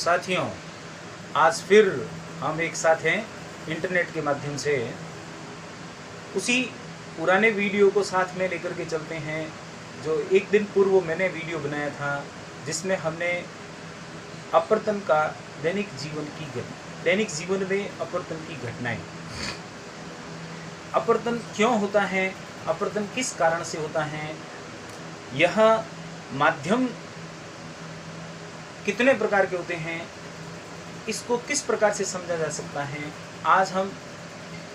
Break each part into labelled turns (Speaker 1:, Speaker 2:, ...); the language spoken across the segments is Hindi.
Speaker 1: साथियों, आज फिर हम एक साथ हैं इंटरनेट के माध्यम से। उसी पुराने वीडियो को साथ में लेकर के चलते हैं जो एक दिन पूर्व मैंने वीडियो बनाया था, जिसमें हमने अपरतन का दैनिक जीवन में अपरतन की घटनाएं, अपरतन क्यों होता है, अपरतन किस कारण से होता है, यह माध्यम कितने प्रकार के होते हैं, इसको किस प्रकार से समझा जा सकता है। आज हम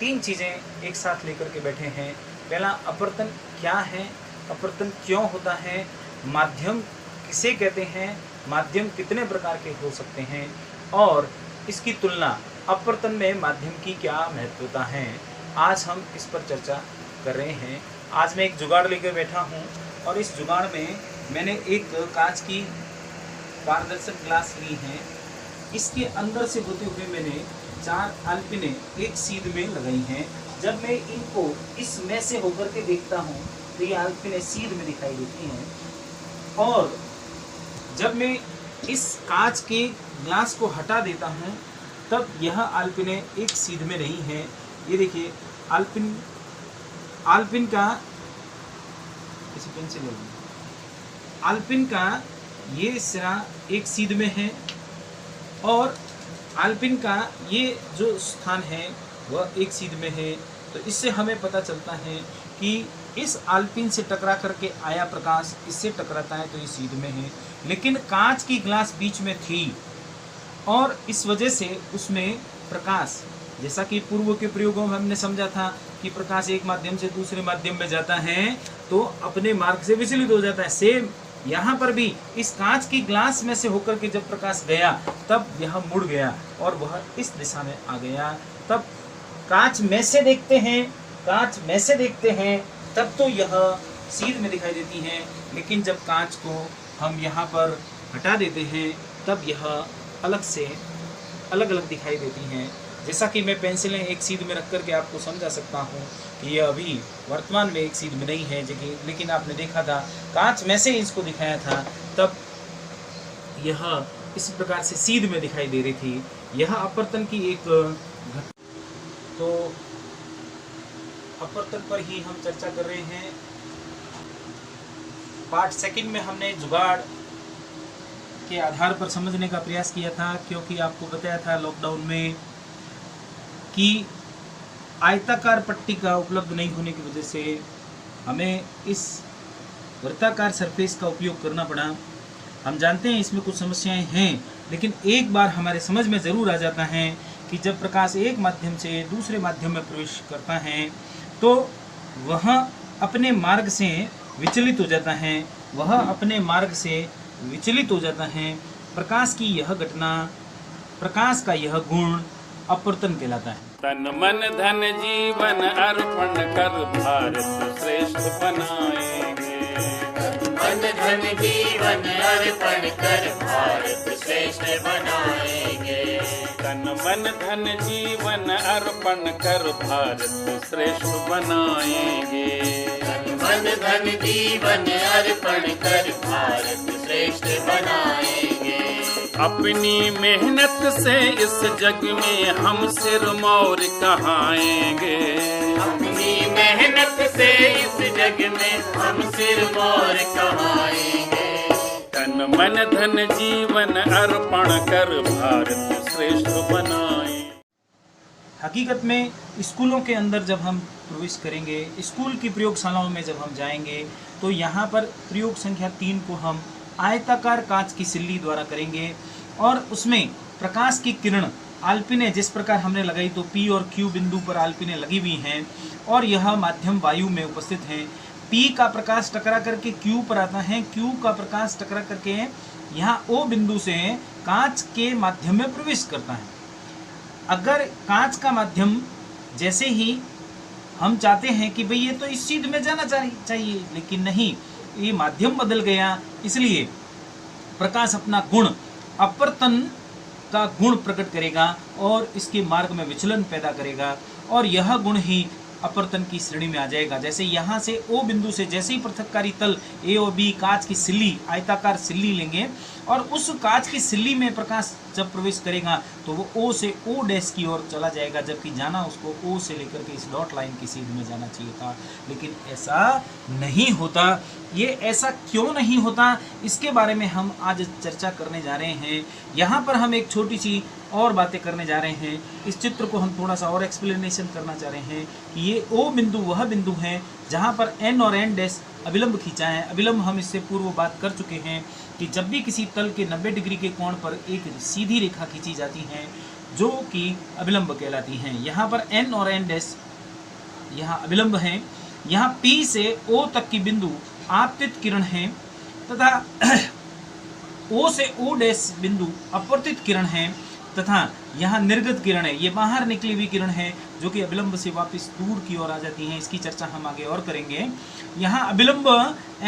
Speaker 1: 3 चीज़ें एक साथ लेकर के बैठे हैं। पहला, अपरतन क्या है, अपरतन क्यों होता है, माध्यम किसे कहते हैं, माध्यम कितने प्रकार के हो सकते हैं, और इसकी तुलना अपरतन में माध्यम की क्या महत्वता है। आज हम इस पर चर्चा कर रहे हैं। आज मैं एक जुगाड़ लेकर बैठा हूँ और इस जुगाड़ में मैंने एक कांच की पारदर्शक ग्लास ली है। इसके अंदर से होते हुए मैंने 4 आलपिने एक सीध में लगाई हैं। जब मैं इनको इसमें से होकर के देखता हूँ तो ये आलपिने सीध में दिखाई देती हैं, और जब मैं इस कांच के ग्लास को हटा देता हूँ तब यह आलपिने एक सीध में नहीं है। ये देखिए, आलपिन का इसी पेंसिल होगी, आलपिन का ये सिरा एक सीध में है और आलपिन का ये जो स्थान है वह एक सीध में है। तो इससे हमें पता चलता है कि इस आलपिन से टकरा करके आया प्रकाश इससे टकराता है तो ये सीध में है, लेकिन कांच की ग्लास बीच में थी और इस वजह से उसमें प्रकाश, जैसा कि पूर्व के प्रयोगों में हमने समझा था कि प्रकाश एक माध्यम से दूसरे माध्यम में जाता है तो अपने मार्ग से विचलित हो जाता है। सेम यहाँ पर भी इस कांच की ग्लास में से होकर के जब प्रकाश गया तब यह मुड़ गया और वह इस दिशा में आ गया। तब कांच में से देखते हैं तब तो यह सीध में दिखाई देती है, लेकिन जब कांच को हम यहाँ पर हटा देते हैं तब यह अलग अलग दिखाई देती हैं। जैसा कि मैं पेंसिलें एक सीध में रख करके आपको समझा सकता हूँ कि यह अभी वर्तमान में एक सीध में नहीं है, लेकिन आपने देखा था कांच में से इसको दिखाया था तब यह इस प्रकार से सीध में दिखाई दे रही थी। यह अपरतन की एक घटना, तो अपरतन पर ही हम चर्चा कर रहे हैं। पार्ट सेकंड में हमने जुगाड़ के आधार पर समझने का प्रयास किया था, क्योंकि आपको बताया था लॉकडाउन में कि आयताकार पट्टिका उपलब्ध नहीं होने की वजह से हमें इस वृत्ताकार सरफेस का उपयोग करना पड़ा। हम जानते हैं इसमें कुछ समस्याएं हैं, लेकिन एक बार हमारे समझ में ज़रूर आ जाता है कि जब प्रकाश एक माध्यम से दूसरे माध्यम में प्रवेश करता है तो वह अपने मार्ग से विचलित हो जाता है, प्रकाश की यह घटना, प्रकाश का यह गुण अपरतन कहलाता है।
Speaker 2: तन मन धन जीवन अर्पण कर भारत श्रेष्ठ बनाएंगे।
Speaker 3: तन मन धन जीवन अर्पण कर भारत श्रेष्ठ बनाएंगे।
Speaker 2: तन मन धन जीवन अर्पण कर भारत श्रेष्ठ बनाएंगे।
Speaker 3: तन मन धन जीवन अर्पण कर भारत श्रेष्ठ बनाएंगे।
Speaker 2: अपनी मेहनत से इस जग में हम सिरमौर कहाएंगे।
Speaker 3: अपनी मेहनत से इस जग में हम सिरमौर कहाएंगे।
Speaker 2: तन मन धन जीवन अर्पण कर भारत श्रेष्ठ बनाए।
Speaker 1: हकीकत में स्कूलों के अंदर जब हम प्रवेश करेंगे, स्कूल की प्रयोगशालाओं में जब हम जाएंगे तो यहाँ पर प्रयोग संख्या 3 को हम आयताकार कांच की सिल्ली द्वारा करेंगे और उसमें प्रकाश की किरण आलपिने जिस प्रकार हमने लगाई तो P और Q बिंदु पर आलपिने लगी हुई हैं और यह माध्यम वायु में उपस्थित हैं। P का प्रकाश टकरा करके Q पर आता है, Q का प्रकाश टकरा करके यहाँ O बिंदु से कांच के माध्यम में प्रवेश करता है। अगर कांच का माध्यम, जैसे ही हम चाहते हैं कि भाई ये तो इस सीध में जाना चाहिए, लेकिन नहीं, ये माध्यम बदल गया, इसलिए प्रकाश अपना गुण अपरतन का गुण प्रकट करेगा और इसके मार्ग में विचलन पैदा करेगा, और यह गुण ही अपवर्तन की श्रेणी में आ जाएगा। जैसे यहाँ से O बिंदु से जैसे ही पृथककारी तल A और B कांच की सिल्ली, आयताकार सिल्ली लेंगे और उस कांच की सिल्ली में प्रकाश जब प्रवेश करेगा तो वो O से O डैश की ओर चला जाएगा, जबकि जाना उसको O से लेकर के इस डॉट लाइन की सीध में जाना चाहिए था, लेकिन ऐसा नहीं होता। ये ऐसा क्यों नहीं होता, इसके बारे में हम आज चर्चा करने जा रहे हैं। यहाँ पर हम एक छोटी सी और बातें करने जा रहे हैं। इस चित्र को हम थोड़ा सा और एक्सप्लेनेशन करना चाह रहे हैं कि ये O बिंदु वह बिंदु है जहाँ पर N और N डैश अभिलंब खींचा है। अभिलंब हम इससे पूर्व बात कर चुके हैं कि जब भी किसी तल के 90 डिग्री के कोण पर एक सीधी रेखा खींची जाती है जो कि अभिलंब कहलाती हैं। यहाँ पर N और N डैश यहाँ अभिलंब हैं। यहाँ P से O तक की बिंदु आपतित किरण है तथा O से O डैश बिंदु अपवर्तित किरण है तथा यहाँ निर्गत किरण है, ये बाहर निकली हुई किरण है जो कि अभिलंब से वापस दूर की ओर आ जाती हैं। इसकी चर्चा हम आगे और करेंगे। यहाँ अभिलंब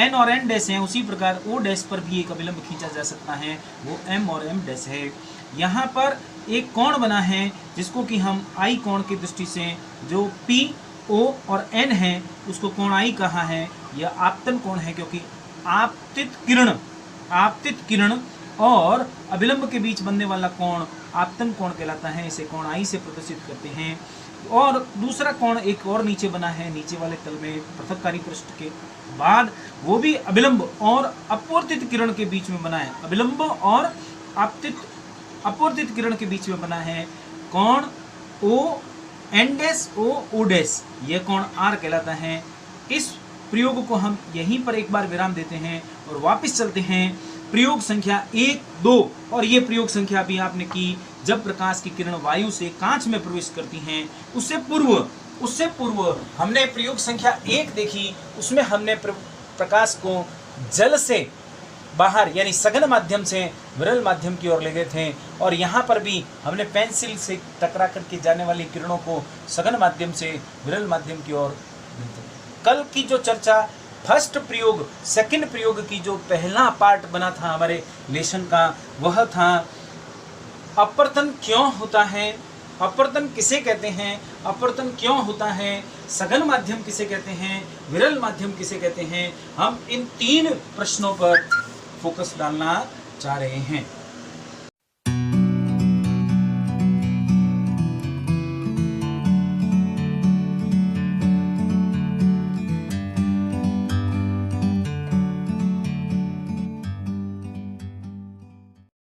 Speaker 1: N और N डैश हैं, उसी प्रकार O डैश पर भी एक अभिलंब खींचा जा सकता है, वो M और M डैश है। यहाँ पर एक कोण बना है जिसको कि हम I कोण की दृष्टि से जो P, O और N है उसको कोण I कहा है। यह आपतन कोण है क्योंकि आपतित किरण और अभिलंब के बीच बनने वाला कोण आपतन कोण कहलाता है। इसे कोण I से प्रदर्शित करते हैं। और दूसरा कोण एक और नीचे बना है, नीचे वाले तल में पृथककारी पृष्ठ के बाद, वो भी अभिलंब और अपवर्तित किरण के बीच में बना है। अभिलंब और अपवर्तित किरण के बीच में बना है कोण O N dash O dash, यह कोण R कहलाता है। इस प्रयोग को हम यहीं पर एक बार विराम देते हैं और वापस चलते हैं प्रयोग संख्या 1, 2। और ये प्रयोग संख्या भी आपने की जब प्रकाश की किरण वायु से कांच में प्रवेश करती हैं। उससे पूर्व हमने प्रयोग संख्या 1 देखी, उसमें हमने प्रकाश को जल से बाहर यानी सघन माध्यम से विरल माध्यम की ओर ले गए थे। और यहाँ पर भी हमने पेंसिल से टकरा करके जाने वाली किरणों को सघन माध्यम से विरल माध्यम की ओर। कल की जो चर्चा फर्स्ट प्रयोग सेकंड प्रयोग की जो पहला पार्ट बना था हमारे लेसन का, वह था अपवर्तन क्यों होता है, अपवर्तन किसे कहते हैं, अपवर्तन क्यों होता है, सघन माध्यम किसे कहते हैं, विरल माध्यम किसे कहते हैं। हम इन 3 प्रश्नों पर फोकस डालना चाह रहे हैं।